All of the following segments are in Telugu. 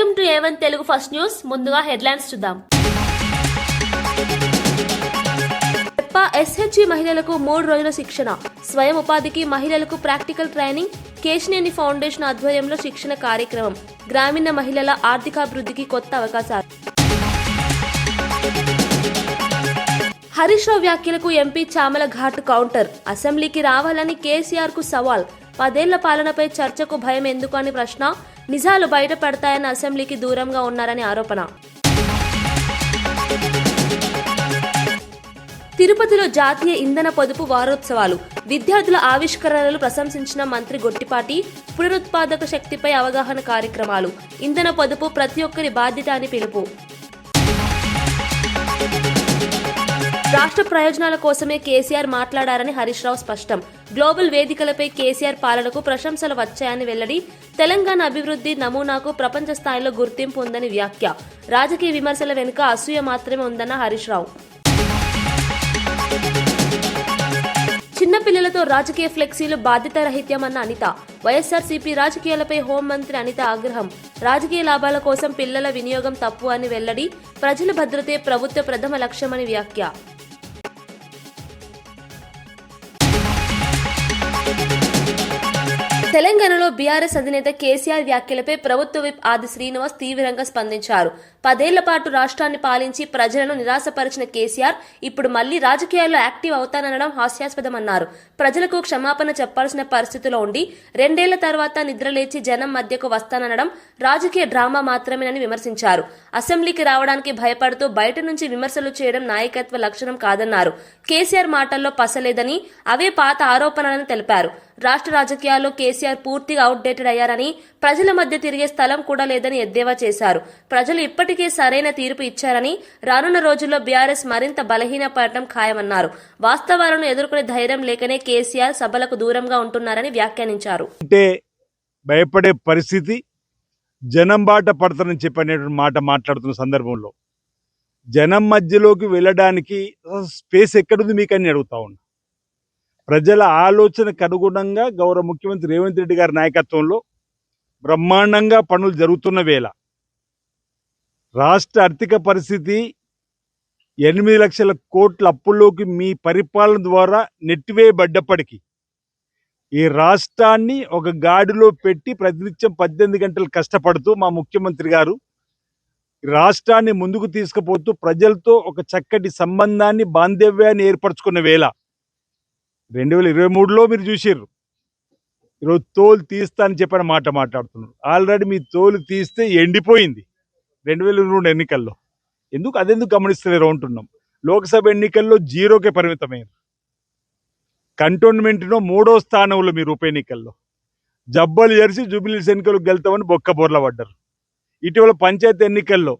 Welcome to A1 Telugu first news. ముందుగా హెడ్లైన్స్ చూద్దాం. SHG మహిళలకు 3 రోజుల శిక్షణ, స్వయం ఉపాధికి మహిళలకు ప్రాక్టికల్ ట్రైనింగ్. కేశినేని ఫౌండేషన్ ఆధ్వర్యంలో శిక్షణ కార్యక్రమం. గ్రామీణ మహిళల ఆర్థికాభివృద్ధికి కొత్త అవకాశాలు. హరీష్ రావు వ్యాఖ్యలకు ఎంపీ చామల ఘాటు కౌంటర్. అసెంబ్లీకి రావాలని కేసీఆర్ కు సవాల్. 10 ఏళ్ల పాలనపై చర్చకు భయం ఎందుకు అని ప్రశ్న. నిజాలు బయటపడతాయని అసెంబ్లీకి దూరంగా ఉన్నారని ఆరోపణ. తిరుపతిలో జాతీయ ఇంధన పొదుపు వారోత్సవాలు. విద్యార్థుల ఆవిష్కరణలు ప్రశంసించిన మంత్రి గొట్టిపాటి. పునరుత్పాదక శక్తిపై అవగాహన కార్యక్రమాలు. ఇంధన పొదుపు ప్రతి ఒక్కరి బాధ్యత అని పిలుపు. రాష్ట్ర ప్రయోజనాల కోసమే కేసీఆర్ మాట్లాడారని హరీష్ రావు స్పష్టం. గ్లోబల్ వేదికలపై కేసీఆర్ పాలనకు ప్రశంసలు వచ్చాయని వెల్లడి. తెలంగాణ అభివృద్ధి నమూనాకు ప్రపంచ స్థాయిలో గుర్తింపు ఉందని వ్యాఖ్య. రాజకీయ విమర్శల వెనుక అసూయ మాత్రమే ఉందన్న హరీష్ రావు. చిన్నపిల్లలతో రాజకీయ ఫ్లెక్సీలు బాధ్యతారహిత్యమన్న అనిత. వైఎస్ఆర్సీపీ రాజకీయాలపై హోంమంత్రి అనిత ఆగ్రహం. రాజకీయ లాభాల కోసం పిల్లల వినియోగం తప్పు అని వెల్లడి. ప్రజల భద్రతే ప్రభుత్వ ప్రథమ లక్ష్యమని వ్యాఖ్య. తెలంగాణలో బీఆర్ఎస్ అధినేత కేసీఆర్ వ్యాఖ్యలపై ప్రభుత్వ విప్ ఆది శ్రీనివాస్ తీవ్రంగా స్పందించారు. 10 ఏళ్ల పాటు రాష్ట్రాన్ని పాలించి ప్రజలను నిరాశపరిచిన కేసీఆర్ ఇప్పుడు మళ్లీ రాజకీయాల్లో యాక్టివ్ అవుతాననడం హాస్యాస్పదమన్నారు. ప్రజలకు క్షమాపణ చెప్పాల్సిన పరిస్థితిలో ఉండి 2 ఏళ్ల తర్వాత నిద్రలేచి జనం మధ్యకు వస్తాననడం రాజకీయ డ్రామా మాత్రమేనని విమర్శించారు. అసెంబ్లీకి రావడానికి భయపడుతూ బయట నుంచి విమర్శలు చేయడం నాయకత్వ లక్షణం కాదన్నారు. కేసీఆర్ మాటల్లో పసలేదని, అవే పాత ఆరోపణలని తెలిపారు. రాష్ట్ర రాజకీయాల్లో కేసీఆర్ పూర్తిగా అవుట్డేటెడ్ అయ్యారని, ప్రజల మధ్య తిరిగే స్థలం కూడా లేదని ఎద్దేవా చేశారు. ప్రజలు ఇప్పటికే సరైన తీర్పు ఇచ్చారని, రానున్న రోజుల్లో బీఆర్ఎస్ మరింత బలహీనపడటం ఖాయమన్నారు. వాస్తవాలను ఎదుర్కొనే ధైర్యం లేకనే కేసీఆర్ సభలకు దూరంగా ఉంటున్నారని వ్యాఖ్యానించారు. అంటే భయపడే పరిస్థితి, జనం బాట పడతారని చెప్పనేటువంటి మాట మాట్లాడుతున్న సందర్భంలో జనం మధ్యలోకి వెళ్ళడానికి స్పేస్ ఎక్కడుంది మీకని అడుగుతా ఉన్నా. ప్రజల ఆలోచనకు అనుగుణంగా గౌరవ ముఖ్యమంత్రి రేవంత్ రెడ్డి గారి నాయకత్వంలో బ్రహ్మాండంగా పనులు జరుగుతున్న వేళ రాష్ట్ర ఆర్థిక పరిస్థితి 8 లక్షల కోట్ల అప్పుల్లోకి మీ పరిపాలన ద్వారా నెట్టివేయబడ్డప్పటికీ ఈ రాష్ట్రాన్ని ఒక గాడిలో పెట్టి ప్రతినిత్యం 18 గంటలు కష్టపడుతూ మా ముఖ్యమంత్రి గారు రాష్ట్రాన్ని ముందుకు తీసుకుపోతూ ప్రజలతో ఒక చక్కటి సంబంధాన్ని, బాంధవ్యాన్ని ఏర్పరచుకున్న వేళ 2023లో మీరు చూసారు. ఈరోజు తోలు తీస్తా అని చెప్పిన మాట మాట్లాడుతున్నారు. ఆల్రెడీ మీ తోలు తీస్తే ఎండిపోయింది 2022 ఎన్నికల్లో. అదెందుకు గమనిస్తలేరు అంటున్నాం. లోక్సభ ఎన్నికల్లో 0కే పరిమితమైంది. కంటోన్మెంట్ను 3వ స్థానంలో మీరు ఉప ఎన్నికల్లో జబ్బలు జరిసి జూబిలీస్ ఎన్నికలకు గెలుతామని బొక్కబోర్ల పడ్డారు. ఇటీవల పంచాయతీ ఎన్నికల్లో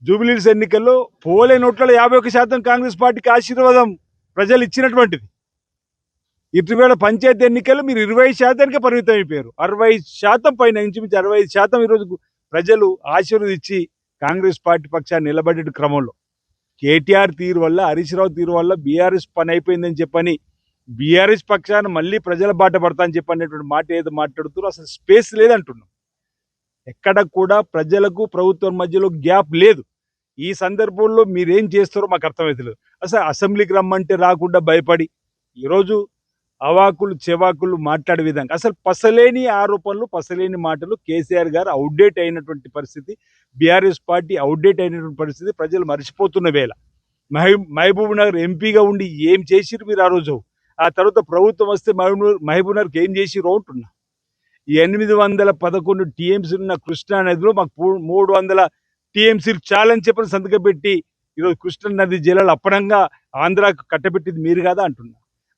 జూబిలీస్ ఎన్నికల్లో పోలైన ఓట్లలో 51% కాంగ్రెస్ పార్టీకి ఆశీర్వాదం ప్రజలు ఇచ్చినటువంటిది. ఇటీవల పంచాయతీ ఎన్నికల్లో మీరు 20%కే పరిమితం అయిపోయారు. 60% పైన, ఇంచుమించు 65% ఈరోజు ప్రజలు ఆశీర్వదించి కాంగ్రెస్ పార్టీ పక్షాన్ని నిలబడే క్రమంలో కేటీఆర్ తీరు వల్ల, హరీష్ రావు తీరు వల్ల బీఆర్ఎస్ పని అయిపోయిందని చెప్పని బీఆర్ఎస్ పక్షాన్ని మళ్ళీ ప్రజల బాట పడతా అని చెప్పనేటువంటి మాట ఏదో మాట్లాడుతారో అసలు స్పేస్ లేదంటున్నాం. ఎక్కడ కూడా ప్రజలకు ప్రభుత్వం మధ్యలో గ్యాప్ లేదు. ఈ సందర్భంలో మీరేం చేస్తారో మాకు అర్థమవుతలేదు. అసలు అసెంబ్లీకి రమ్మంటే రాకుండా భయపడి ఈరోజు అవాకులు చెవాకులు మాట్లాడే విధంగా అసలు పసలేని ఆరోపణలు, పసలేని మాటలు. కేసీఆర్ గారు అవుట్డేట్ అయినటువంటి పరిస్థితి, బీఆర్ఎస్ పార్టీ అవుట్డేట్ అయినటువంటి పరిస్థితి ప్రజలు మర్చిపోతున్న వేళ మహబూబ్ నగర్ ఎంపీగా ఉండి ఏం చేసిరు మీరు ఆ రోజు? ఆ తర్వాత ప్రభుత్వం వస్తే మహబూబ్ నగర్కి ఏం చేసిరు అంటున్నా. 811 టీఎంసీలు ఉన్న కృష్ణా నదిలో మాకు 300 టీఎంసీలు చాలని చెప్పని సంతకం పెట్టి ఈరోజు కృష్ణా నది జలాలు అప్పనంగా ఆంధ్రాకు కట్టబెట్టింది మీరు కాదా అంటున్నా.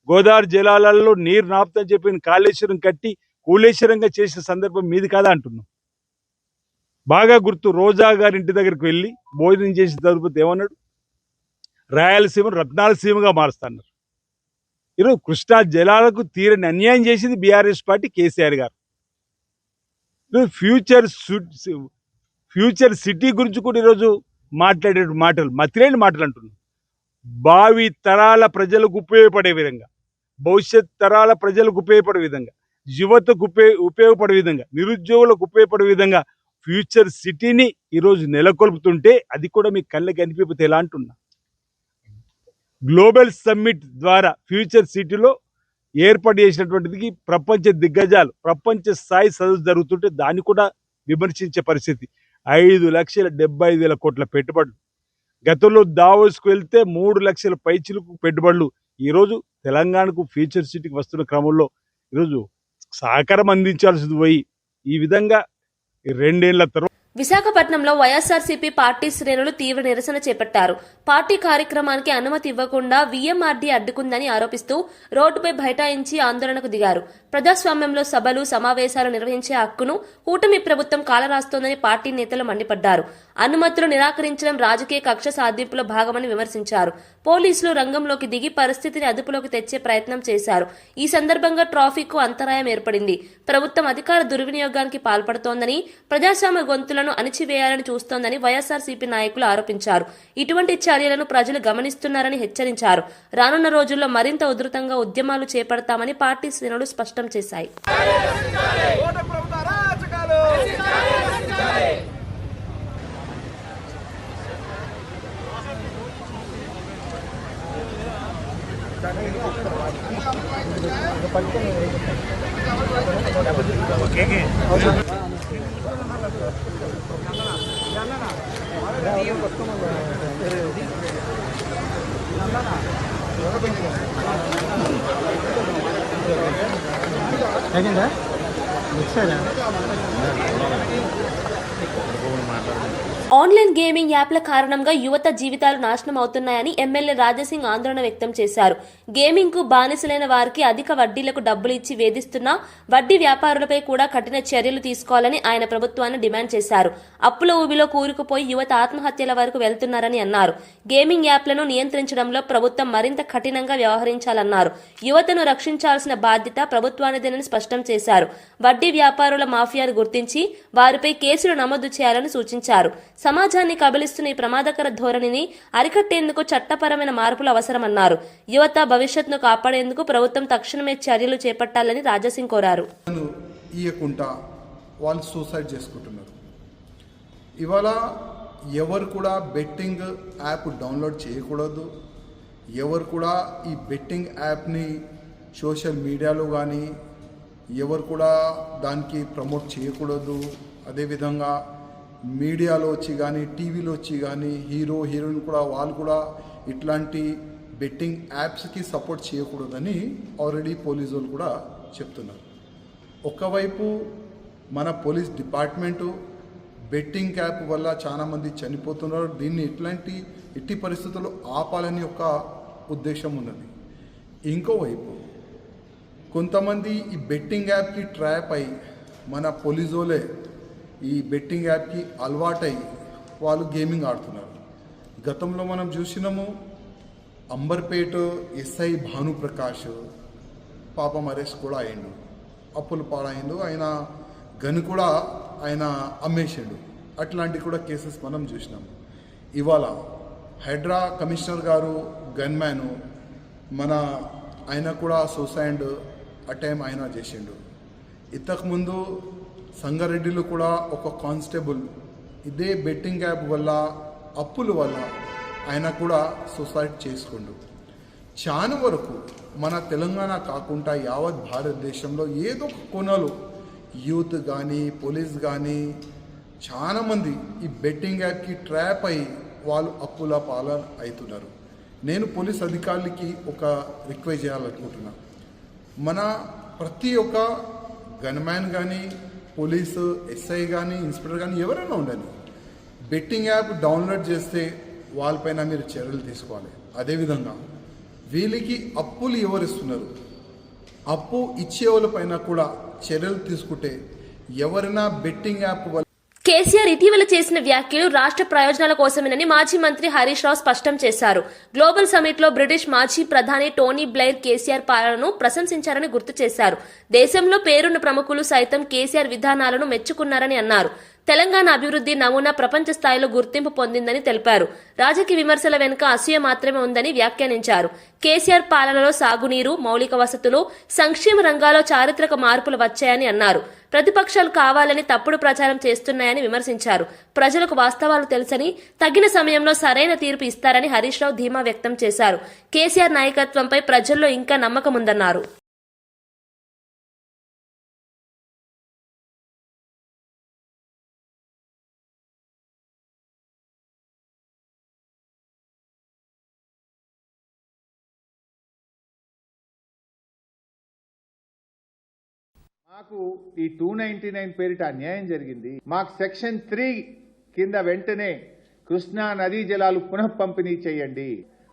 గోదావరి జలాలలో నీరు నాపుతని చెప్పి కాళేశ్వరం కట్టి కూలేశ్వరంగా చేసిన సందర్భం మీది కాదా అంటున్నాం. బాగా గుర్తు, రోజా గారి ఇంటి దగ్గరికి వెళ్ళి భోజనం చేసిన తరువాత ఏమన్నాడు? రాయలసీమను రత్నాలసీమగా మారుస్తున్నారు. ఈరోజు కృష్ణా జలాలకు తీరని అన్యాయం చేసింది బీఆర్ఎస్ పార్టీ, కేసీఆర్ గారు. ఫ్యూచర్ సిటీ గురించి కూడా ఈరోజు మాట్లాడే మాటలు మతిలేని మాటలు అంటున్నాం. భావి తరాల ప్రజలకు ఉపయోగపడే విధంగా, భవిష్యత్ తరాల ప్రజలకు ఉపయోగపడే విధంగా, యువతకు ఉపయోగపడే విధంగా, నిరుద్యోగులకు ఉపయోగపడే విధంగా ఫ్యూచర్ సిటీని ఈరోజు నెలకొల్పుతుంటే అది కూడా మీ కళ్ళకి కనిపిపోతే ఎలా అంటున్నా. గ్లోబల్ సమ్మిట్ ద్వారా ఫ్యూచర్ సిటీలో ఏర్పాటు చేసినటువంటిది ప్రపంచ దిగ్గజాలు ప్రపంచ స్థాయి చదువు జరుగుతుంటే దాన్ని కూడా విమర్శించే పరిస్థితి. 5,75,000 కోట్ల పెట్టుబడులు. గతంలో దావోస్కు వెళ్తే 3 లక్షల పైచిలకు పెట్టుబడులు. ఈరోజు తెలంగాణకు ఫ్యూచర్ సిటీకి వస్తున్న క్రమంలో ఈరోజు సహకారం అందించాల్సింది పోయి ఈ విధంగా 2 ఏళ్ల తర్వాత విశాఖపట్నంలో వైఎస్ఆర్సీపీ పార్టీ శ్రేణులు తీవ్ర నిరసన చేపట్టారు. పార్టీ కార్యక్రమానికి అనుమతి ఇవ్వకుండా వీఎంఆర్డీ అడ్డుకుందని ఆరోపిస్తూ రోడ్డుపై బైఠాయించి ఆందోళనకు దిగారు. ప్రజాస్వామ్యంలో సభలు సమావేశాలు నిర్వహించే హక్కును కూటమి ప్రభుత్వం కాలరాస్తోందని పార్టీ నేతలు మండిపడ్డారు. అనుమతులు నిరాకరించడం రాజకీయ కక్ష సాధింపులో భాగమని విమర్శించారు. పోలీసులు రంగంలోకి దిగి పరిస్థితిని అదుపులోకి తెచ్చే ప్రయత్నం చేశారు. ఈ సందర్భంగా ట్రాఫిక్ కు అంతరాయం ఏర్పడింది. ప్రభుత్వం అధికార దుర్వినియోగానికి పాల్పడుతోందని, ప్రజాస్వామ్య గొంతులను అణిచివేయాలని చూస్తోందని వైఎస్ఆర్సీపీ నాయకులు ఆరోపించారు. ఇటువంటి చర్యలను ప్రజలు గమనిస్తున్నారని హెచ్చరించారు. రానున్న రోజుల్లో మరింత ఉధృతంగా ఉద్యమాలు చేపడతామని పార్టీ శ్రేణులు స్పష్టం చేశాయి. ఆన్లైన్ గేమింగ్ యాప్ల కారణంగా యువత జీవితాలు నాశనం అవుతున్నాయని ఎమ్మెల్యే రాజాసింగ్ ఆందోళన వ్యక్తం చేశారు. గేమింగ్ కు బానిసలైన వారికి అధిక వడ్డీలకు డబ్బులు ఇచ్చి వేధిస్తున్న వడ్డీ వ్యాపారులపై కూడా కఠిన చర్యలు తీసుకోవాలని ఆయన ప్రభుత్వాన్ని డిమాండ్ చేశారు. అప్పుల ఊబిలో కూరుకుపోయి యువత ఆత్మహత్యల వరకు వెళ్తున్నారని అన్నారు. గేమింగ్ యాప్లను నియంత్రించడంలో ప్రభుత్వం మరింత కఠినంగా వ్యవహరించాలన్నారు. యువతను రక్షించాల్సిన బాధ్యత ప్రభుత్వానిదేనని స్పష్టం చేశారు. వడ్డీ వ్యాపారుల మాఫియాను గుర్తించి వారిపై కేసులు నమోదు చేయాలని సూచించారు. సమాజాన్ని కబలిస్తున్న ఈ ప్రమాదకర ధోరణిని అరికట్టేందుకు చట్టపరమైన మార్పులు అవసరమన్నారు. యువత భవిష్యత్తును కాపాడేందుకు ప్రభుత్వం తక్షణమే చర్యలు చేపట్టాలని రాజాసింగ్ కోరారు. ఇయ్యకుండా వాళ్ళు సూసైడ్ చేసుకుంటున్నారు. ఇవాళ ఎవరు కూడా బెట్టింగ్ యాప్ డౌన్లోడ్ చేయకూడదు. ఎవరు కూడా ఈ బెట్టింగ్ యాప్ని సోషల్ మీడియాలో కానీ ఎవరు కూడా దానికి ప్రమోట్ చేయకూడదు. అదేవిధంగా మీడియాలో వచ్చి కానీ టీవీలో వచ్చి కానీ హీరోయిన్ కూడా వాళ్ళు కూడా ఇట్లాంటి బెట్టింగ్ యాప్స్కి సపోర్ట్ చేయకూడదని ఆల్రెడీ పోలీసు వాళ్ళు కూడా చెప్తున్నారు. ఒకవైపు మన పోలీస్ డిపార్ట్మెంటు బెట్టింగ్ యాప్ వల్ల చాలామంది చనిపోతున్నారు. దీన్ని ఎట్టి పరిస్థితుల్లో ఆపాలని ఒక ఉద్దేశం ఉన్నది. ఇంకోవైపు కొంతమంది ఈ బెట్టింగ్ యాప్కి ట్రాప్ అయి మన పోలీసోలే ఈ బెట్టింగ్ యాప్కి అలవాటై వాళ్ళు గేమింగ్ ఆడుతున్నారు. గతంలో మనం చూసినాము అంబర్పేట ఎస్ఐ భానుప్రకాష్ పాపం అరెస్ట్ కూడా అయ్యిండు. అప్పులు పాడైండు. ఆయన గన్ కూడా ఆయన అమ్మేసిండు. అట్లాంటి కూడా కేసెస్ మనం చూసినాము. ఇవాళ హైడ్రా కమిషనర్ గారు గన్మ్యాను ఆయన కూడా సూసైడ్ అటెంప్ట్ ఆయన చేసిండు. ఇంతకుముందు సంగారెడ్డిలో కూడా ఒక కానిస్టేబుల్ ఇదే బెట్టింగ్ యాప్ వల్ల అప్పుల వల్ల ఆయన కూడా సూసైడ్ చేసుకుండు. చాలా వరకు మన తెలంగాణ కాకుండా యావత్ భారతదేశంలో ఏదో ఒక కోణాలు యూత్ కానీ పోలీస్ కానీ చాలామంది ఈ బెట్టింగ్ యాప్కి ట్రాప్ అయ్యి వాళ్ళు అప్పుల పాలన అవుతున్నారు. నేను పోలీస్ అధికారులకి ఒక రిక్వెస్ట్ చేయాలనుకుంటున్నా. మన ప్రతి ఒక్క గన్మ్యాన్ కానీ పోలీసు ఎస్ఐ కానీ ఇన్స్పెక్టర్ కానీ ఎవరైనా ఉండాలి, బెట్టింగ్ యాప్ డౌన్లోడ్ చేస్తే వాళ్ళపైన మీరు చర్యలు తీసుకోవాలి. అదేవిధంగా వీళ్ళకి అప్పులు ఎవరిస్తున్నారు, అప్పు ఇచ్చే వాళ్ళపైన కూడా చర్యలు తీసుకుంటే ఎవరైనా బెట్టింగ్ యాప్ వల్ల కేసీఆర్ ఇటీవల చేసిన వ్యాఖ్యలు రాష్ట్ర ప్రయోజనాల కోసమేనని మాజీ మంత్రి హరీష్ రావు స్పష్టం చేశారు. గ్లోబల్ సమిట్ లో బ్రిటిష్ మాజీ ప్రధాని టోనీ బ్లెయిర్ కేసీఆర్ పాలనను ప్రశంసించారని గుర్తు చేశారు. దేశంలో పేరున్న ప్రముఖులు సైతం కేసీఆర్ విధానాలను మెచ్చుకున్నారని అన్నారు. తెలంగాణ అభివృద్ధి నమూనా ప్రపంచ స్థాయిలో గుర్తింపు పొందిందని తెలిపారు. రాజకీయ విమర్శల వెనుక అసూయ మాత్రమే ఉందని వ్యాఖ్యానించారు. కేసీఆర్ పాలనలో సాగునీరు, మౌలిక వసతులు, సంక్షేమ రంగాల్లో చారిత్రక మార్పులు వచ్చాయని అన్నారు. ప్రతిపక్షాలు కావాలని తప్పుడు ప్రచారం చేస్తున్నాయని విమర్శించారు. ప్రజలకు వాస్తవాలు తెలుసని, తగిన సమయంలో సరైన తీర్పు ఇస్తారని హరీష్ రావు ధీమా వ్యక్తం చేశారు. కేసీఆర్ నాయకత్వంపై ప్రజల్లో ఇంకా నమ్మకం ఉందన్నారు. మాకు ఈ 299 పేరిట అన్యాయం జరిగింది. మాకు సెక్షన్ 3 కింద వెంటనే కృష్ణా నదీ జలాలు పునః పంపిణీ చేయండి.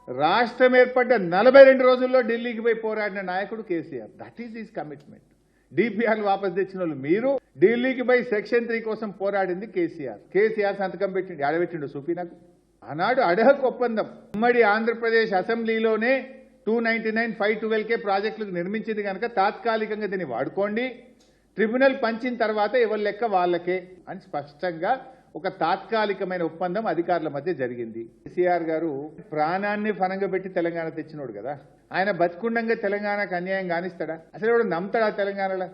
రాష్ట్రం ఏర్పడ్డ 42 రోజుల్లో ఢిల్లీకి పోయి పోరాడిన నాయకుడు KCR. That is his commitment. డిపిఆర్లు వాపస్ తెచ్చిన వాళ్ళు మీరు, ఢిల్లీకి పోయి సెక్షన్ 3 కోసం పోరాడింది కేసీఆర్. కేసీఆర్ సంతకం పెట్టిండు, ఆడబెట్టిండు చూపి నాకు. ఆనాడు అడహక్ ఒప్పందం ఉమ్మడి ఆంధ్రప్రదేశ్ అసెంబ్లీలోనే 299 512K ప్రాజెక్టులకు నిర్మించింది కనుక తాత్కాలికంగా దీన్ని వాడుకోండి, ట్రిబ్యునల్ పంచిన తర్వాత ఎవరి లెక్క వాళ్ళకే అని స్పష్టంగా ఒక తాత్కాలికమైన ఒప్పందం అధికారుల మధ్య జరిగింది. కేసీఆర్ గారు ప్రాణాన్ని ఫనంగా పెట్టి తెలంగాణ తెచ్చినోడు కదా, ఆయన బతికుండంగా తెలంగాణకు అన్యాయం కానిస్తాడా? అసలు ఎవడు నమ్ముతాడా తెలంగాణలో?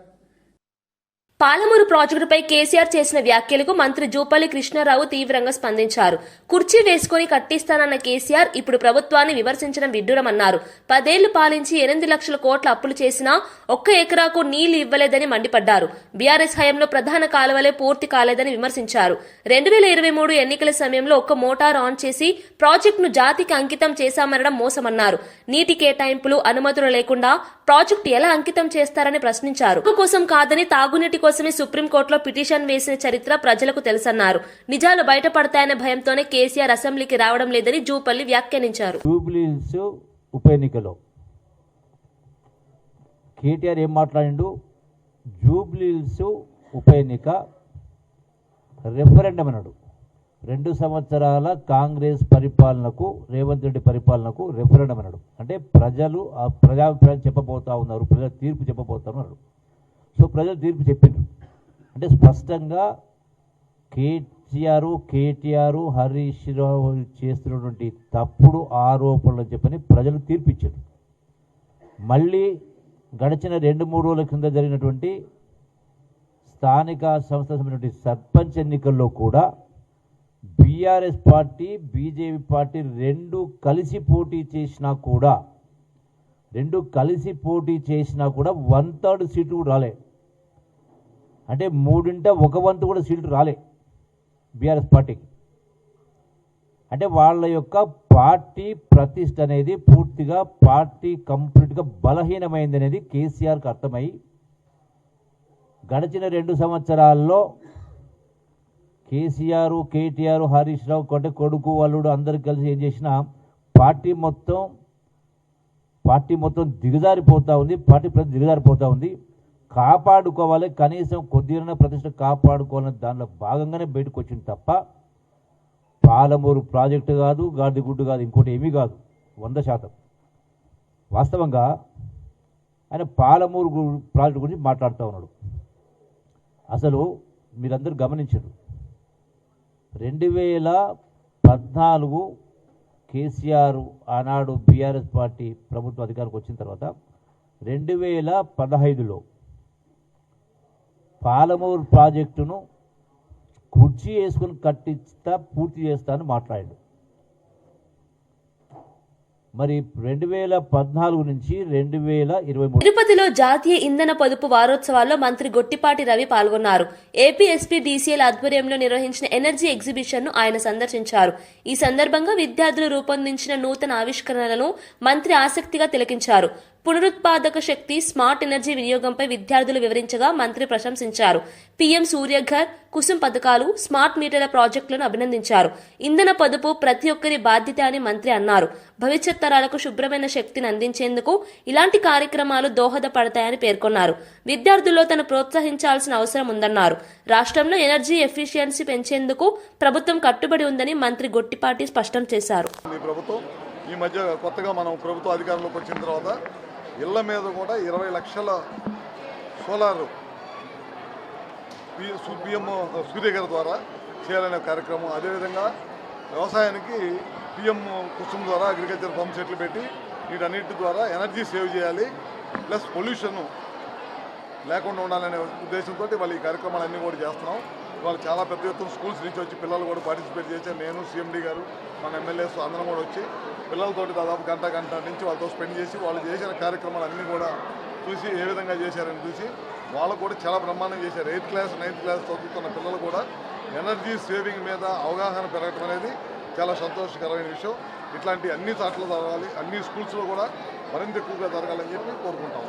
పాలమూరు ప్రాజెక్టుపై కేసీఆర్ చేసిన వ్యాఖ్యలకు మంత్రి జూపల్లి కృష్ణారావు తీవ్రంగా స్పందించారు. కుర్చీ వేసుకుని కట్టిస్తానన్న కేసీఆర్ ఇప్పుడు ప్రభుత్వాన్ని విమర్శించడం విడ్డూరమన్నారు. 10 ఏళ్లు పాలించి 8 లక్షల కోట్ల అప్పులు చేసినా 1 ఎకరాకు నీళ్లు ఇవ్వలేదని మండిపడ్డారు. బీఆర్ఎస్ హయాంలో ప్రధాన కాలువలే పూర్తి కాలేదని విమర్శించారు. 2023 ఎన్నికల సమయంలో ఒక్క మోటార్ ఆన్ చేసి ప్రాజెక్టును జాతికి అంకితం చేశామనడం మోసమన్నారు. నీటి కేటాయింపులు, అనుమతులు లేకుండా ప్రాజెక్టు ఎలా అంకితం చేస్తారని ప్రశ్నించారు. కోసం కాదని తాగునీటి కోసమే సుప్రీంకోర్టులో పిటిషన్ వేసిన చరిత్ర ప్రజలకు తెలుసన్నారు. నిజాలు బయటపడతాయనే భయంతోనే కేసీఆర్ అసెంబ్లీకి రావడం లేదని జూపల్లి వ్యాఖ్యానించారు. జూబ్లీహిల్స్ ఉప ఎన్నికలో కేటీఆర్ ఏం మాట్లాడిండు? జూబ్లీహిల్స్ ఉప ఎన్నిక రెఫరెండం అన్నాడు. 2 సంవత్సరాల కాంగ్రెస్ పరిపాలనకు, రేవంత్ రెడ్డి పరిపాలనకు రెఫరెండం అన్నాడు. అంటే ప్రజలు ఆ ప్రజాభిప్రాయం చెప్పబోతా ఉన్నారు, ప్రజల తీర్పు చెప్పబోతా ఉన్నారు. సో ప్రజలు తీర్పు చెప్పిండ్రు. అంటే స్పష్టంగా కేటీఆర్ హరీష్ రావు చేస్తున్నటువంటి తప్పుడు ఆరోపణలు చెప్పని ప్రజలు తీర్పు ఇచ్చారు. మళ్ళీ గడిచిన 2-3 రోజుల కింద జరిగినటువంటి స్థానిక సంస్థల సర్పంచ్ ఎన్నికల్లో కూడా బీఆర్ఎస్ పార్టీ, బీజేపీ పార్టీ 2 కలిసి పోటీ చేసినా కూడా 1/3 సీట్లు కూడా రాలే. అంటే 3/1 కూడా సీట్లు రాలే బీఆర్ఎస్ పార్టీకి. అంటే వాళ్ళ యొక్క పార్టీ ప్రతిష్ట అనేది పూర్తిగా పార్టీ కంప్లీట్గా బలహీనమైంది అనేది కేసీఆర్కి అర్థమై గడిచిన 2 సంవత్సరాల్లో కేటీఆర్ హరీష్ రావు అంటే కొడుకు అల్లుడు అందరు కలిసి ఏం చేసినా పార్టీ మొత్తం దిగజారిపోతూ ఉంది. పార్టీ ప్రతి దిగజారిపోతూ ఉంది. కాపాడుకోవాలి, కనీసం కొద్దిగా ప్రతిష్ట కాపాడుకోవాలని దానిలో భాగంగానే బయటకు వచ్చింది తప్ప పాలమూరు ప్రాజెక్టు కాదు, గాడిగుడ్డు కాదు, ఇంకోటి ఏమీ కాదు. 100% వాస్తవంగా ఆయన పాలమూరు ప్రాజెక్టు గురించి మాట్లాడుతూ ఉన్నాడు. అసలు మీరందరూ గమనించారు, 2014 కేసీఆర్ ఆనాడు బీఆర్ఎస్ పార్టీ ప్రభుత్వ అధికారికి వచ్చిన తర్వాత 2015లో పాలమూరు ప్రాజెక్టును కుర్చీ వేసుకుని కట్టిస్తా, పూర్తి చేస్తా అని మాట్లాడాడు. మరి 2014 నుంచి 2023 తిరుపతిలో జాతీయ ఇంధన పొదుపు వారోత్సవాల్లో మంత్రి గొట్టిపాటి రవి పాల్గొన్నారు. ఏపీ ఎస్పీ డీసీఎల్ ఆధ్వర్యంలో నిర్వహించిన ఎనర్జీ ఎగ్జిబిషన్ ను ఆయన సందర్శించారు. ఈ సందర్భంగా విద్యార్థులు రూపొందించిన నూతన ఆవిష్కరణలను మంత్రి ఆసక్తిగా తిలకించారు. పునరుత్పాదక శక్తి, స్మార్ట్ ఎనర్జీ వినియోగంపై విద్యార్థులు వివరించగా మంత్రి ప్రశంసించారు. పీఎం సూర్యఘర్, కుసుమ్ పథకాలు, స్మార్ట్ మీటర్ల ప్రాజెక్టులను అభినందించారు. ఇంధన పొదుపు ప్రతి ఒక్కరి బాధ్యత అని మంత్రి అన్నారు. భవిష్యత్ తరాలకు శుభ్రమైన శక్తిని అందించేందుకు ఇలాంటి కార్యక్రమాలు దోహదపడతాయని పేర్కొన్నారు. విద్యార్థుల్లో తను ప్రోత్సహించాల్సిన అవసరం ఉందన్నారు. రాష్ట్రంలో ఎనర్జీ ఎఫిషియన్సీ పెంచేందుకు ప్రభుత్వం కట్టుబడి ఉందని మంత్రి గొట్టిపాటి స్పష్టం చేశారు. ఈ మధ్య కొత్తగా మనం ప్రభుత్వ అధికారంలోకి వచ్చిన తర్వాత ఇళ్ల మీద కూడా 20 లక్షల సోలార్ పిఎం సూర్య గారి ద్వారా చేయాలనే కార్యక్రమం. అదేవిధంగా వ్యవసాయానికి పిఎం కుసుమ్ ద్వారా అగ్రికల్చర్ పంప్ సెట్లు పెట్టి వీటన్నిటి ద్వారా ఎనర్జీ సేవ్ చేయాలి, ప్లస్ పొల్యూషన్ లేకుండా ఉండాలనే ఉద్దేశంతో వాళ్ళు ఈ కార్యక్రమాలన్నీ కూడా చేస్తున్నాం. వాళ్ళు చాలా పెద్ద ఎత్తున స్కూల్స్ నుంచి వచ్చి పిల్లలు కూడా పార్టిసిపేట్ చేశారు. నేను, సిఎండి గారు, మన ఎమ్మెల్యేస్ అందరం కూడా వచ్చి పిల్లలతోటి దాదాపు గంట నుంచి వాళ్ళతో స్పెండ్ చేసి వాళ్ళు చేసిన కార్యక్రమాలన్నీ కూడా చూసి ఏ విధంగా చేశారని చూసి వాళ్ళు కూడా చాలా బ్రహ్మాండంగా చేశారు. 8th క్లాస్ 9th క్లాస్ చదువుతున్న పిల్లలు కూడా ఎనర్జీ సేవింగ్ మీద అవగాహన పెరగటం అనేది చాలా సంతోషకరమైన విషయం. ఇట్లాంటి అన్ని చోట్ల జరగాలి, అన్ని స్కూల్స్లో కూడా మరింత ఎక్కువగా జరగాలని చెప్పి కోరుకుంటాం.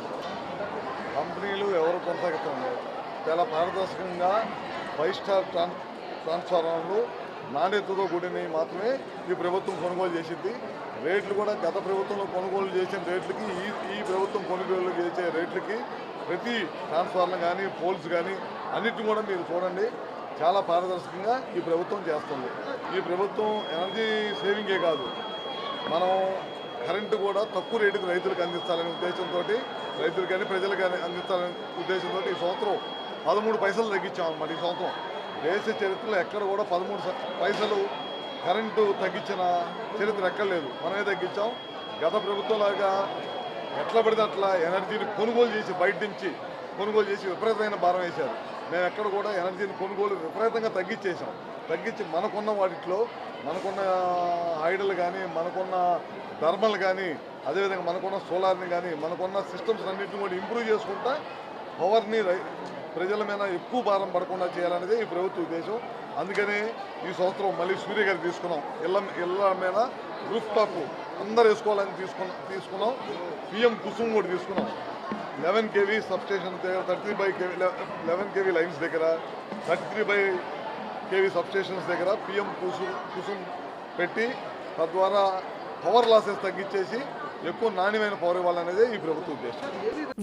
కంపెనీలు ఎవరు కొనసాగిస్తాం లేదు, చాలా పారదర్శకంగా 5 స్టార్ ట్రాన్స్ఫార్మర్లు నాణ్యతతో కూడినవి మాత్రమే ఈ ప్రభుత్వం కొనుగోలు చేసింది. రేట్లు కూడా గత ప్రభుత్వంలో కొనుగోలు చేసిన రేట్లకి ఈ ప్రభుత్వం కొనుగోలు చేసే రేట్లకి ప్రతి ట్రాన్స్ఫార్మర్ కానీ పోల్స్ కానీ అన్నిటిని కూడా మీరు చూడండి, చాలా పారదర్శకంగా ఈ ప్రభుత్వం చేస్తుంది. ఈ ప్రభుత్వం ఎనర్జీ సేవింగే కాదు, మనం కరెంటు కూడా తక్కువ రేటుకు రైతులకు అందించాలనే ఉద్దేశంతో, రైతులు కానీ ప్రజలు కానీ అందించాలనే ఉద్దేశంతో ఈ సంవత్సరం 13 పైసలు తగ్గించామన్నమాట. ఈ సంవత్సరం దేశ చరిత్రలో ఎక్కడ కూడా 13 పైసలు కరెంటు తగ్గించిన చరిత్ర ఎక్కడ లేదు, మనమే తగ్గించాం. గత ప్రభుత్వంలాగా ఎట్లా పడితే అట్లా ఎనర్జీని కొనుగోలు చేసి బయట నుంచి కొనుగోలు చేసి విపరీతమైన భారం వేశారు. మేము ఎక్కడ కూడా ఎనర్జీని కొనుగోలు విపరీతంగా తగ్గించేసాం. తగ్గించి మనకున్న వాటిలో మనకున్న హైడల్ కానీ, మనకున్న థర్మల్ కానీ, అదేవిధంగా మనకున్న సోలార్ని కానీ, మనకున్న సిస్టమ్స్ అన్నింటిని కూడా ఇంప్రూవ్ చేసుకుంటా పవర్ని ప్రజల మీద ఎక్కువ భారం పడకుండా చేయాలనేది ఈ ప్రభుత్వ ఉద్దేశం. అందుకని ఈ సంవత్సరం మళ్ళీ సూర్య గారు తీసుకున్నాం. ఇళ్ళ మీద రూఫ్ టాప్ అందరు వేసుకోవాలని తీసుకున్నాం. పిఎం కుసుమ్ కూడా తీసుకున్నాం. 11 kV సబ్స్టేషన్ దగ్గర, 11 kV లైన్స్ దగ్గర, 33 kV సబ్స్టేషన్స్ దగ్గర పిఎం కుసుమ్ పెట్టి తద్వారా పవర్ లాసెస్ తగ్గించేసి ఎక్కువ నాణ్యమైన పవర్ ఇవ్వాలనేదే ఈ ప్రభుత్వ ఉద్దేశం.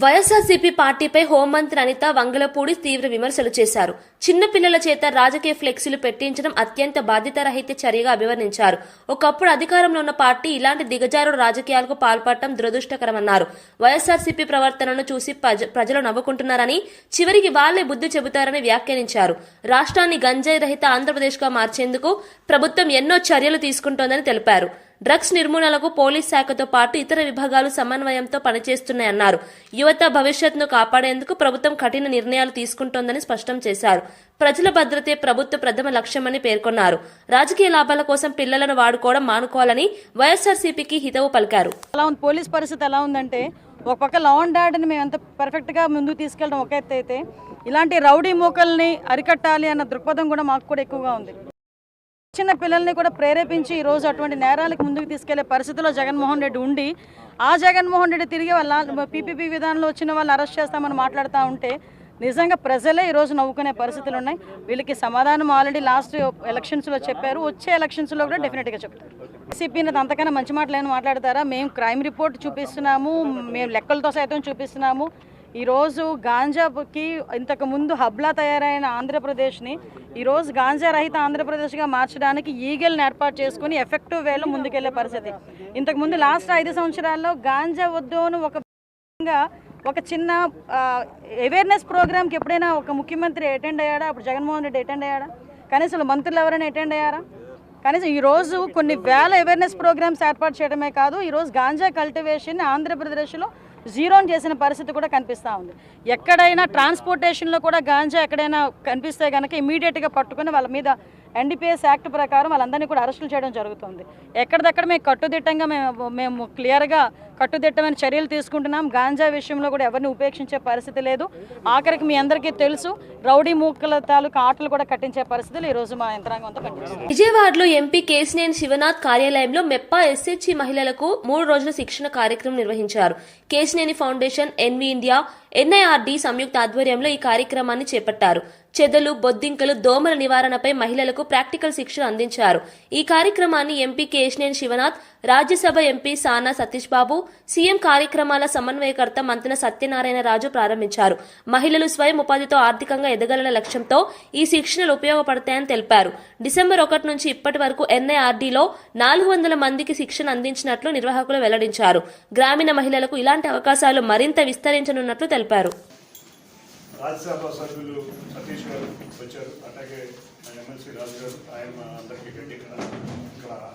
వైఎస్ఆర్సీపీ పార్టీపై హోంమంత్రి అనిత వంగలపూడి తీవ్ర విమర్శలు చేశారు. చిన్నపిల్లల చేత రాజకీయ ఫ్లెక్సీలు పెట్టించడం అత్యంత బాధ్యతారహిత చర్యగా అభివర్ణించారు. ఒకప్పుడు అధికారంలో ఉన్న పార్టీ ఇలాంటి దిగజారుడు రాజకీయాలకు పాల్పడటం దురదృష్టకరమన్నారు. వైఎస్ఆర్సీపీ ప్రవర్తనను చూసి ప్రజలు నవ్వుకుంటున్నారని, చివరికి వాళ్లే బుద్ధి చెబుతారని వ్యాఖ్యానించారు. రాష్ట్రాన్ని గంజాయి రహిత ఆంధ్రప్రదేశ్గా మార్చేందుకు ప్రభుత్వం ఎన్నో చర్యలు తీసుకుంటోందని తెలిపారు. డ్రగ్స్ నిర్మూలనకు పోలీస్ శాఖతో పాటు ఇతర విభాగాలు సమన్వయంతో పనిచేస్తున్నాయన్నారు. యువత భవిష్యత్తును కాపాడేందుకు ప్రభుత్వం కఠిన నిర్ణయాలు తీసుకుంటోందని స్పష్టం చేశారు. ప్రజల భద్రతే ప్రభుత్వ ప్రథమ లక్ష్యమని పేర్కొన్నారు. రాజకీయ లాభాల కోసం పిల్లలను వాడుకోవడం మానుకోవాలని వైఎస్ఆర్సీపీకి హితవు పలికారు. పోలీస్ పరిస్థితి ఎలా ఉందంటే, ఒక పక్క లా అండ్ ఆర్డర్ని మేము ఎంత పర్ఫెక్ట్గా ముందుకు తీసుకెళ్ళడం ఒక ఎత్తు అయితే, ఇలాంటి రౌడీ మూకల్ని అరికట్టాలి అన్న దృక్పథం కూడా మాకు కూడా ఎక్కువగా ఉంది. చిన్న పిల్లల్ని కూడా ప్రేరేపించి ఈరోజు అటువంటి నేరాలకు ముందుకు తీసుకెళ్లే పరిస్థితిలో జగన్మోహన్ రెడ్డి ఉండి, ఆ జగన్మోహన్ రెడ్డి తిరిగి వాళ్ళ పీపీపీ విధానంలో వచ్చిన వాళ్ళని అరెస్ట్ చేస్తామని మాట్లాడుతూ ఉంటే నిజంగా ప్రజలే ఈరోజు నవ్వుకునే పరిస్థితులు ఉన్నాయి. వీళ్ళకి సమాధానం ఆల్రెడీ లాస్ట్ ఎలక్షన్స్లో చెప్పారు, వచ్చే ఎలక్షన్స్లో కూడా డెఫినెట్గా చెప్తారు. సిపిని అంతకన్నా మంచి మాటలు మాట్లాడతారా? మేము క్రైమ్ రిపోర్ట్ చూపిస్తున్నాము, మేము లెక్కలతో సైతం చూపిస్తున్నాము. ఈరోజు గాంజాకి ఇంతకుముందు హబ్లా తయారైన ఆంధ్రప్రదేశ్ని ఈరోజు గాంజా రహిత ఆంధ్రప్రదేశ్గా మార్చడానికి ఈగల్ని ఏర్పాటు చేసుకుని ఎఫెక్టివ్ వేలో ముందుకెళ్లే పరిస్థితి. ఇంతకుముందు లాస్ట్ 5 సంవత్సరాల్లో గాంజా వద్దు అని ఒక చిన్న అవేర్నెస్ ప్రోగ్రామ్కి ఎప్పుడైనా ఒక ముఖ్యమంత్రి అటెండ్ అయ్యాడా? అప్పుడు జగన్మోహన్ రెడ్డి అటెండ్ అయ్యాడా? కనీసం మంత్రులు ఎవరైనా అటెండ్ అయ్యారా? కనీసం ఈరోజు కొన్ని వేల అవేర్నెస్ ప్రోగ్రామ్స్ ఏర్పాటు చేయడమే కాదు, ఈరోజు గాంజా కల్టివేషన్ ఆంధ్రప్రదేశ్లో జీరోని చేసిన పరిస్థితి కూడా కనిపిస్తూ ఉంది. ఎక్కడైనా ట్రాన్స్పోర్టేషన్లో కూడా గాంజా ఎక్కడైనా కనిపిస్తే కనుక ఇమీడియట్గా పట్టుకుని వాళ్ళ మీద ఎన్డీపీఎస్ యాక్ట్ ప్రకారం వాళ్ళందరినీ కూడా అరెస్టులు చేయడం జరుగుతుంది. ఎక్కడిదక్కడ మేము కట్టుదిట్టంగా మేము క్లియర్గా కట్టుదిట్టమైన చర్యలు తీసుకుంటున్నాం. గాంజా విషయంలో కూడా ఎవరిని ఉపేక్షించే పరిస్థితి లేదు. ఆఖరికి మీ అందరికీ తెలుసు, రౌడీ మూకల తాలూకు ఆటలు కూడా కట్టించే పరిస్థితులు ఈరోజు మా యంత్రాంగంతో కనిపిస్తుంది. విజయవాడలో ఎంపీ కేశినేని శివనాథ్ కార్యాలయంలో మెప్పా ఎస్హెచ్జి మహిళలకు 3 రోజుల శిక్షణ కార్యక్రమం నిర్వహించారు. Kesineni foundation, NV India, NIRD సంయుక్త ఆధ్వర్యంలో ఈ కార్యక్రమాన్ని చేపట్టారు. చెదలు, బొద్దింకలు, దోమల నివారణపై మహిళలకు ప్రాక్టికల్ శిక్షణ అందించారు. ఈ కార్యక్రమాన్ని ఎంపీ కేశినేని శివనాథ్, రాజ్యసభ ఎంపీ సానా సతీష్ బాబు, సీఎం కార్యక్రమాల సమన్వయకర్త మంతెన సత్యనారాయణ రాజు ప్రారంభించారు. మహిళలు స్వయం ఉపాధితో ఆర్థికంగా ఎదగలనే లక్ష్యంతో ఈ శిక్షణలు ఉపయోగపడతాయని తెలిపారు. డిసెంబర్ 1 నుంచి ఇప్పటి వరకు ఎన్ఐఆర్డీలో 400 మందికి శిక్షణ అందించినట్లు నిర్వాహకులు వెల్లడించారు. గ్రామీణ మహిళలకు ఇలాంటి అవకాశాలు మరింత విస్తరించనున్నట్లు తెలిపారు. రాజ్యసభ సభ్యులు సతీష్ గారు, వచ్చారు. అట్లాగే ఎమ్మెల్సీ రాజు గారు, ఆయన అందరికీ గట్టి ఇక్కడ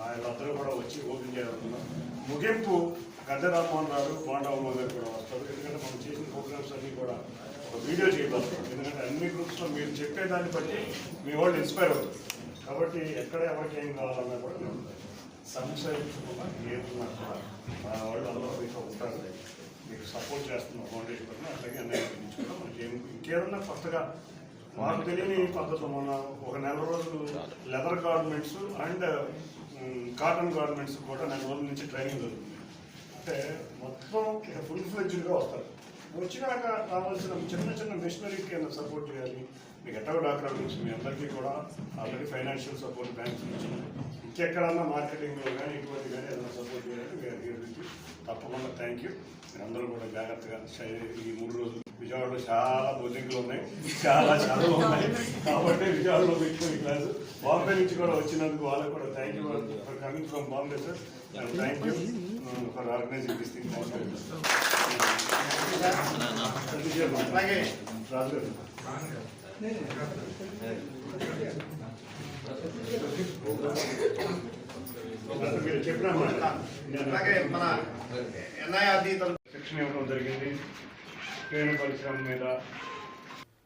ఆయనందరూ కూడా వచ్చి ఓపెన్ చేయాలనుకున్నాం. ముగింపు గద్దె రామ్మోహన్ రావు, బాండావులు గారు కూడా వస్తారు. ఎందుకంటే మనం చేసిన ప్రోగ్రామ్స్ అన్నీ కూడా ఒక వీడియో చేయగలుగుతాం. ఎందుకంటే అన్ని గ్రూప్స్లో మీరు చెప్పేదాన్ని బట్టి మీ వాళ్ళు ఇన్స్పైర్ అవుతుంది. కాబట్టి ఎక్కడ ఎవరికి ఏం కావాలన్నా కూడా మేము సంశయించుకున్నా ఏదున్నా కూడా వాళ్ళు అందరూ మీతో ఉంటారు. మీకు సపోర్ట్ చేస్తున్నాం ఫౌండేషన్ పట్ల. అట్లాగే అన్నయ్య గురించి మనకి ఇంకేదన్నా కొత్తగా మాకు తెలియని పద్ధతులు మన ఒక నెల రోజులు leather garments and cotton garments కూడా నెల రోజుల నుంచి ట్రైనింగ్ జరుగుతుంది. అంటే మొత్తం ఫుల్ ఫ్లెడ్జ్డ్గా వస్తారు. వచ్చినాక కావాల్సిన చిన్న చిన్న మిషనరీకి ఏమైనా సపోర్ట్ చేయాలి. మీకు ఎట్టో డాక్రా నుంచి మీ అందరికీ కూడా ఆల్రెడీ ఫైనాన్షియల్ సపోర్ట్ బ్యాంక్స్ నుంచి ఇంకెక్కడన్నా మార్కెటింగ్లో కానీ ఇటువంటి కానీ ఏదైనా సపోర్ట్ చేయాలి వీరి నుంచి తప్పకుండా థ్యాంక్ యూ. మీరందరూ కూడా జాగ్రత్తగా ఈ 3 రోజులు విజయవాడలో చాలా బోధింగ్లు ఉన్నాయి, చాలా ఉన్నాయి. కాబట్టి విజయవాడలో పెట్టుకుని క్లాసు బాంబే నుంచి కూడా వచ్చినందుకు వాళ్ళకు కూడా thank you for coming from Bombay sir. Thank you for organizing this thing. అలాగే రాజు గారు మీరు చెప్పిన అలాగే మన ఎన్ఐఆర్డి శిక్షణ ఇవ్వడం జరిగింది పేరు పరిశ్రమ మీద.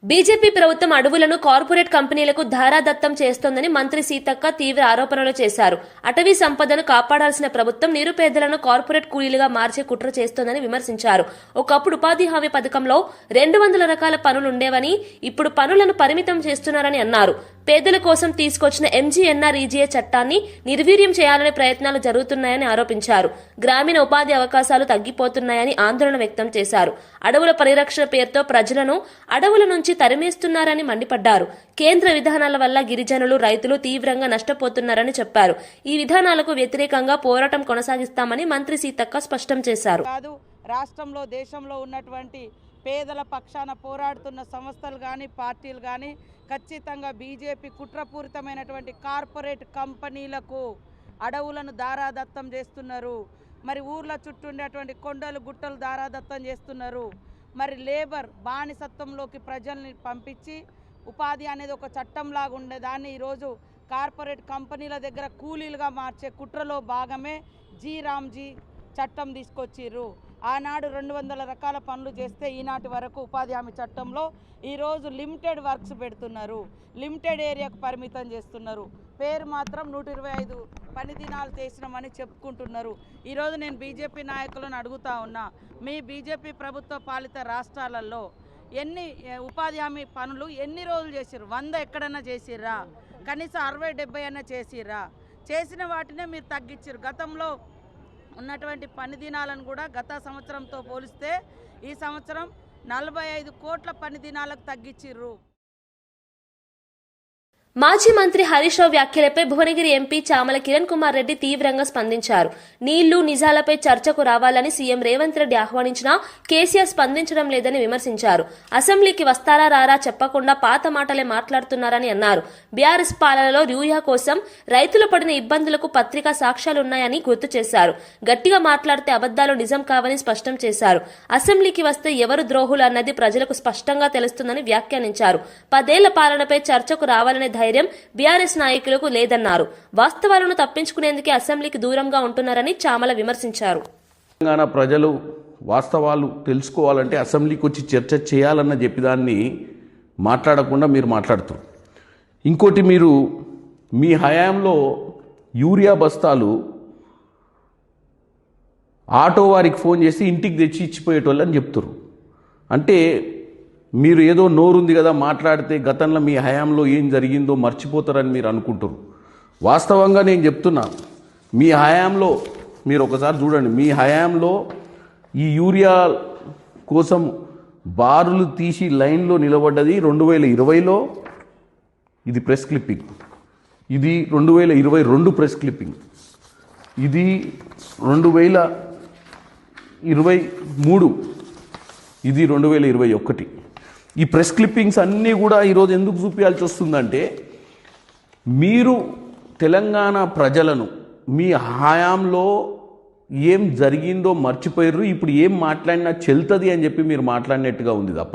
బీజేపీ ప్రభుత్వం అడవులను కార్పొరేట్ కంపెనీలకు ధారాదత్తం చేస్తోందని మంత్రి సీతక్క తీవ్ర ఆరోపణలు చేశారు. అటవీ సంపదను కాపాడాల్సిన ప్రభుత్వం నిరుపేదలను కార్పొరేట్ కూలీలుగా మార్చే కుట్ర చేస్తోందని విమర్శించారు. ఒకప్పుడు ఉపాధి హామీ పథకంలో 200 రకాల పనులుండేవని ఇప్పుడు పనులను పరిమితం చేస్తున్నారని అన్నారు. పేదల కోసం తీసుకొచ్చిన MGNREGA చట్టాన్ని నిర్వీర్యం చేయాలనే ప్రయత్నాలు జరుగుతున్నాయని ఆరోపించారు. గ్రామీణ ఉపాధి అవకాశాలు తగ్గిపోతున్నాయని ఆందోళన వ్యక్తం చేశారు. అడవుల పరిరక్షణ పేరుతో ప్రజలను అడవుల నుంచి తరిమేస్తున్నారని మండిపడ్డారు. కేంద్ర విధానాల వల్ల గిరిజనులు, రైతులు తీవ్రంగా నష్టపోతున్నారని చెప్పారు. ఈ విధానాలకు వ్యతిరేకంగా పోరాటం కొనసాగిస్తామని మంత్రి సీతక్క స్పష్టం చేశారు. రాష్ట్రంలో, దేశంలో ఉన్నటువంటి పేదల పక్షాన పోరాడుతున్న సంస్థలు కానీ, పార్టీలు కానీ ఖచ్చితంగా బీజేపీ కుట్రపూరితమైనటువంటి కార్పొరేట్ కంపెనీలకు అడవులను దారాదత్తం చేస్తున్నారు. మరి ఊర్ల చుట్టూ ఉండేటువంటి కొండలు, గుట్టలు దారాదత్తం చేస్తున్నారు. మరి లేబర్ బానిసత్వంలోకి ప్రజల్ని పంపించి ఉపాధి అనేది ఒక చట్టంలాగా ఉండేదాన్ని ఈరోజు కార్పొరేట్ కంపెనీల దగ్గర కూలీలుగా మార్చే కుట్రలో భాగమే రామ్జీ చట్టం తీసుకొచ్చిర్రు. ఆనాడు 200 రకాల పనులు చేస్తే ఈనాటి వరకు ఉపాధి హామీ చట్టంలో ఈరోజు లిమిటెడ్ వర్క్స్ పెడుతున్నారు, లిమిటెడ్ ఏరియాకు పరిమితం చేస్తున్నారు. పేరు మాత్రం 125 పని దినాలు చేసినామని చెప్పుకుంటున్నారు. ఈరోజు నేను బీజేపీ నాయకులను అడుగుతా ఉన్నా, మీ బీజేపీ ప్రభుత్వ పాలిత రాష్ట్రాలలో ఎన్ని ఉపాధి హామీ పనులు ఎన్ని రోజులు చేసిర్రు? 100 ఎక్కడన్నా చేసిర్రా? కనీసం 60-70 అన్నా చేసిర్రా? చేసిన వాటినే మీరు తగ్గించారు. గతంలో ఉన్నటువంటి పని దినాలను కూడా గత సంవత్సరంతో పోలిస్తే ఈ సంవత్సరం 45 కోట్ల పని దినాలకు తగ్గించిర్రు. మాజీ మంత్రి హరీష్ రావు వ్యాఖ్యలపై భువనగిరి ఎంపీ చామల కిరణ్ కుమార్ రెడ్డి తీవ్రంగా స్పందించారు. నీళ్లు, నిజాలపై చర్చకు రావాలని సీఎం రేవంత్ రెడ్డి ఆహ్వానించినా కేసీఆర్ స్పందించడం లేదని విమర్శించారు. అసెంబ్లీకి వస్తారా రారా చెప్పకుండా పాత మాటలే మాట్లాడుతున్నారని అన్నారు. బీఆర్ఎస్ పాలనలో యూరియా కోసం రైతులు పడిన ఇబ్బందులకు పత్రికా సాక్ష్యాలున్నాయని గుర్తు చేశారు. గట్టిగా మాట్లాడితే అబద్దాలు నిజం కావని స్పష్టం చేశారు. అసెంబ్లీకి వస్తే ఎవరు ద్రోహులు అన్నది ప్రజలకు స్పష్టంగా తెలుస్తుందని వ్యాఖ్యానించారు. 10 ఏళ్ల పాలనపై చర్చకు రావాలనే ధైర్యం బీఆర్ఎస్ నాయకులకు లేదన్నారు. వాస్తవాలను తప్పించుకునేందుకే అసెంబ్లీకి దూరంగా ఉంటున్నారని చామల విమర్శించారు. తెలంగాణ ప్రజలు వాస్తవాలు తెలుసుకోవాలంటే అసెంబ్లీకి వచ్చి చర్చ చేయాలన్న చెప్పేదాన్ని మాట్లాడకుండా మీరు మాట్లాడుతారు. ఇంకోటి, మీరు మీ హయాంలో యూరియా బస్తాలు ఆటో వారికి ఫోన్ చేసి ఇంటికి తెచ్చి ఇచ్చిపోయేటోళ్ళని చెప్తారు. అంటే మీరు ఏదో నోరుంది కదా మాట్లాడితే గతంలో మీ హయాంలో ఏం జరిగిందో మర్చిపోతారని మీరు అనుకుంటారు. వాస్తవంగా నేను చెప్తున్నా, మీ హయాంలో మీరు ఒకసారి చూడండి, మీ హయాంలో ఈ యూరియా కోసం బారులు తీసి లైన్లో నిలబడ్డది 2020లో. ఇది ప్రెస్ క్లిప్పింగ్, ఇది 2022 ప్రెస్ క్లిప్పింగ్, ఇది 2023, ఇది 2021. ఈ ప్రెస్ క్లిప్పింగ్స్ అన్నీ కూడా ఈరోజు ఎందుకు చూపించాల్సి వస్తుందంటే, మీరు తెలంగాణ ప్రజలను మీ హయాంలో ఏం జరిగిందో మర్చిపోయారు. ఇప్పుడు ఏం మాట్లాడినా చెల్తుంది అని చెప్పి మీరు మాట్లాడినట్టుగా ఉంది తప్ప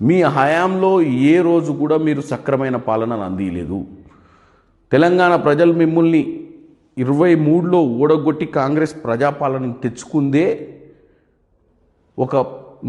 మీ హయాంలో ఏ రోజు కూడా మీరు సక్రమైన పాలనను అందియలేదు. తెలంగాణ ప్రజలు మిమ్మల్ని 23లో ఓడగొట్టి కాంగ్రెస్ ప్రజాపాలన తెచ్చుకుందే ఒక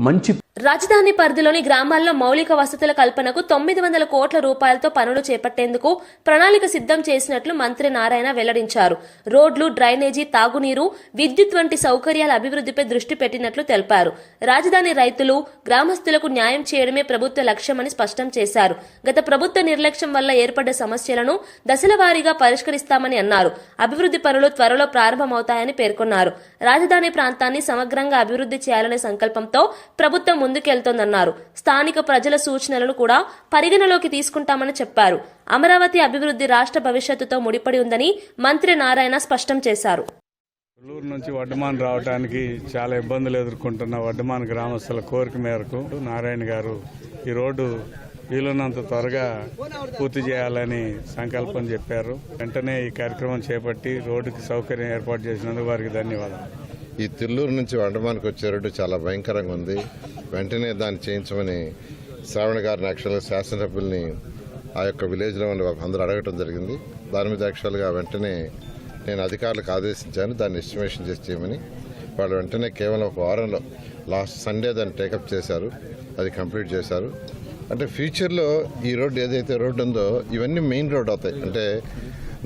మంచి. రాజధాని పరిధిలోని గ్రామాల్లో మౌలిక వసతుల కల్పనకు 900 కోట్ల రూపాయలతో పనులు చేపట్టేందుకు ప్రణాళిక సిద్ధం చేసినట్లు మంత్రి నారాయణ వెల్లడించారు. రోడ్లు, డ్రైనేజీ, తాగునీరు, విద్యుత్ వంటి సౌకర్యాల అభివృద్ధిపై దృష్టి పెట్టినట్లు తెలిపారు. రాజధాని రైతులు, గ్రామస్తులకు న్యాయం చేయడమే ప్రభుత్వ లక్ష్యమని స్పష్టం చేశారు. గత ప్రభుత్వ నిర్లక్ష్యం వల్ల ఏర్పడ్డ సమస్యలను దశల వారీగా పరిష్కరిస్తామని అన్నారు. అభివృద్ధి పనులు త్వరలో ప్రారంభమవుతాయని పేర్కొన్నారు. రాజధాని ప్రాంతాన్ని సమగ్రంగా అభివృద్ధి చేయాలనే సంకల్పంతో ప్రభుత్వం ముందుకెళ్తోందన్నారు. స్థానిక ప్రజల సూచనలను కూడా పరిగణలోకి తీసుకుంటామని చెప్పారు. అమరావతి అభివృద్ధి రాష్ట్ర భవిష్యత్తుతో ముడిపడి ఉందని మంత్రి నారాయణ స్పష్టం చేశారు. కొల్లూరు నుంచి వడ్డమాన్ రావడానికి చాలా ఇబ్బందులు ఎదుర్కొంటున్న వడ్డమాన్ గ్రామస్తుల కోరిక మేరకు నారాయణ గారు ఈ రోడ్డు వీలున్నంత త్వరగా పూర్తి చేయాలని సంకల్పం చెప్పారు. వెంటనే ఈ కార్యక్రమం చేపట్టి రోడ్డుకి సౌకర్యం ఏర్పాటు చేసినందుకు వారికి ధన్యవాదాలు. ఈ తిల్లూరు నుంచి వండమానికి వచ్చే రోడ్డు చాలా భయంకరంగా ఉంది. వెంటనే దాన్ని చేయించమని శ్రావణ గారిని యాక్చువల్గా శాసనసభ్యుల్ని ఆ యొక్క విలేజ్లో అందరూ అడగటం జరిగింది. దాని మీద యాక్చువల్గా వెంటనే నేను అధికారులకు ఆదేశించాను దాన్ని ఎస్టిమేషన్ చేసి చేయమని. వాళ్ళు వెంటనే కేవలం ఒక వారంలో లాస్ట్ సండే దాన్ని టేకప్ చేశారు, అది కంప్లీట్ చేశారు. అంటే ఫ్యూచర్లో ఈ రోడ్డు ఏదైతే రోడ్డు ఉందో ఇవన్నీ మెయిన్ రోడ్ అవుతాయి. అంటే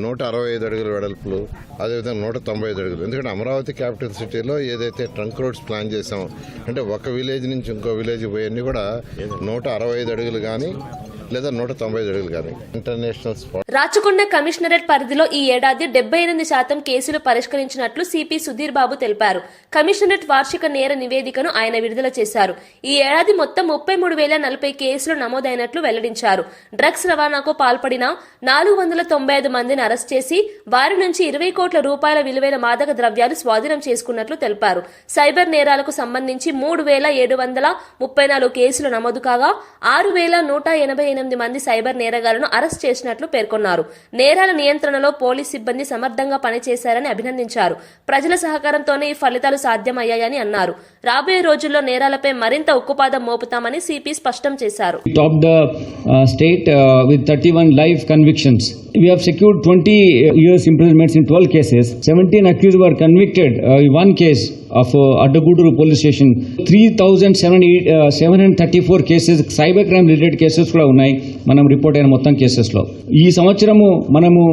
165 అడుగుల వెడల్పులు, అదేవిధంగా 195 అడుగులు. ఎందుకంటే అమరావతి క్యాపిటల్ సిటీలో ఏదైతే ట్రంక్ రోడ్స్ ప్లాన్ చేసామో అంటే ఒక విలేజ్ నుంచి ఇంకో విలేజ్ పోయన్నీ కూడా 165 అడుగులు కానీ లేదా 195 అడుగులు కానీ ఇంటర్నేషనల్ స్పాట్. రాచకొండ కమిషనరేట్ పరిధిలో ఈ ఏడాది 78% కేసులు పరిష్కరించినట్లు సిపి సుధీర్ బాబు తెలిపారు. కమిషనరేట్ వార్షిక నేర నివేదికను ఆయన విడుదల చేశారు. ఈ ఏడాది మొత్తం 33,040 కేసులు నమోదైనట్లు వెల్లడించారు. డ్రగ్స్ రవాణాకు పాల్పడిన 495 మందిని అరెస్ట్ చేసి వారి నుంచి 20 కోట్ల రూపాయల విలువైన మాదక ద్రవ్యాలు స్వాధీనం చేసుకున్నట్లు తెలిపారు. సైబర్ నేరాలకు సంబంధించి 3,734 కేసులు నమోదు కాగా 6,188 మంది సైబర్ నేరగాళ్లను అరెస్ట్ చేసినట్లు పేర్కొన్నారు. నేరాల నియంత్రణలో పోలీస్ సిబ్బంది సమర్థంగా పనిచేశారని అభినందించారు. ప్రజల సహకారంతోనే ఈ ఫలితాలు సాధ్యమయ్యాయని అన్నారు. రాబోయే రోజుల్లో నేరాలపై మరింత ఉక్కుపాదం మోపుతామని సిపి స్పష్టం చేశారు. Top the state with 31 live convictions. We have secured 20 years imprisonments in 12 cases. 17 accused were convicted in one case of Addaguduru police station. 3,734 cases cyber crime related cases కూడా ఉన్నాయి మనం రిపోర్ట్ అయిన మొత్తం కేసెస్ లో. ఈ సంవత్సరము మనము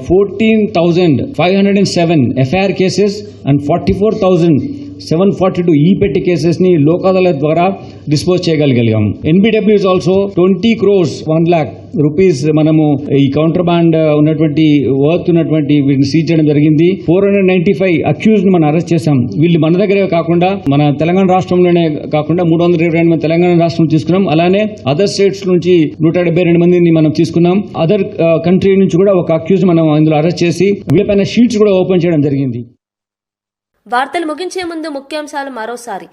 14,507 ఎఫ్ఐఆర్ కేసెస్ అండ్ 44,742 ఈ పెట్టి కేసెస్ ని లోక్ అదాలత్ ద్వారా డిస్పోజ్ చేయగలిగాం. NBW is also 20 crores 1 lakh rupees మనము ఈ కౌంటర్ బాండ్ ఉన్నటువంటి వర్త్ ఉన్నటువంటి వీటిని సీజ్ చేయడం జరిగింది. 495 అక్యూజ్ ని మనం అరెస్ట్ చేశాం. వీళ్ళు మన దగ్గరే కాకుండా మన తెలంగాణ రాష్ట్రంలోనే కాకుండా 322 మంది తెలంగాణ రాష్ట్రం తీసుకున్నాం. అలానే అదర్ స్టేట్స్ నుంచి 172 మందిని మనం తీసుకున్నాం. అదర్ కంట్రీ నుంచి కూడా ఒక అక్యూజ్ మనం ఇందులో అరెస్ట్ చేసి వీళ్ళపైన షీట్స్ కూడా ఓపెన్ చేయడం జరిగింది. వార్తలు ముగించే ముందు ముఖ్యాంశాలు మరోసారి.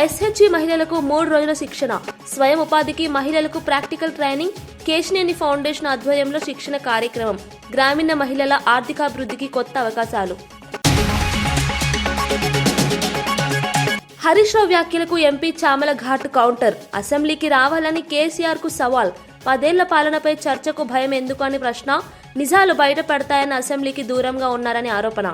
ఎస్హెచ్జి మహిళలకు 3 రోజుల శిక్షణ, స్వయం ఉపాధికి మహిళలకు ప్రాక్టికల్ ట్రైనింగ్, కేశినేని ఫౌండేషన్ ఆధ్వర్యంలో శిక్షణ కార్యక్రమం, గ్రామీణ మహిళల ఆర్థికాభివృద్ధికి కొత్త అవకాశాలు. హరీష్ రావు వ్యాఖ్యలకు ఎంపీ చామల ఘాటు కౌంటర్, అసెంబ్లీకి రావాలని కేసీఆర్ కు సవాల్, 10 ఏళ్ల పాలనపై చర్చకు భయం ఎందుకు అని ప్రశ్న, నిజాలు బయటపడతాయని అసెంబ్లీకి దూరంగా ఉన్నారని ఆరోపణ.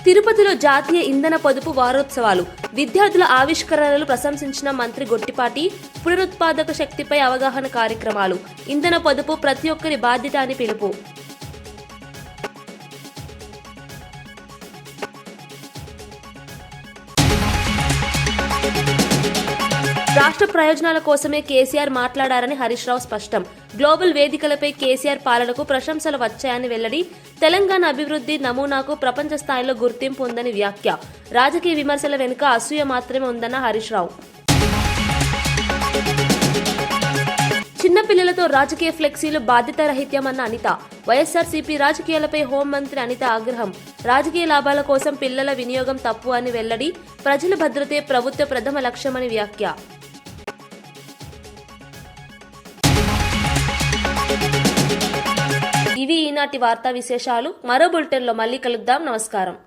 తిరుపతిలో జాతీయ ఇంధన పొదుపు వారోత్సవాలు, విద్యార్థుల ఆవిష్కరణలు ప్రశంసించిన మంత్రి గొట్టిపాటి, పునరుత్పాదక శక్తిపై అవగాహన కార్యక్రమాలు, ఇంధన పొదుపు ప్రతి ఒక్కరి బాధ్యత అని పిలుపు. రాష్ట్ర ప్రయోజనాల కోసమే కేసీఆర్ మాట్లాడారని హరీష్ రావు స్పష్టం. గ్లోబల్ వేదికలపై కేసీఆర్ పాలనకు ప్రశంసలు వచ్చాయని వెల్లడి. తెలంగాణ అభివృద్ధి నమూనాకు ప్రపంచ స్థాయిలో గుర్తింపు ఉందని వ్యాఖ్య. రాజకీయ విమర్శల వెనుక అసూయ మాత్రమే ఉందన్న హరీష్ రావు. చిన్నపిల్లలతో రాజకీయ ఫ్లెక్సీలు బాధ్యత రహిత్యమన్న అనిత. వైఎస్ఆర్సీపీ రాజకీయాలపై హోంమంత్రి అనిత ఆగ్రహం. రాజకీయ లాభాల కోసం పిల్లల వినియోగం తప్పు అని వెల్లడి. ప్రజల భద్రతే ప్రభుత్వ ప్రథమ లక్ష్యమని వ్యాఖ్య. ఇవి ఈనాటి వార్తా విశేషాలు. మరో బులెటిన్లో మళ్ళీ కలుద్దాం. నమస్కారం.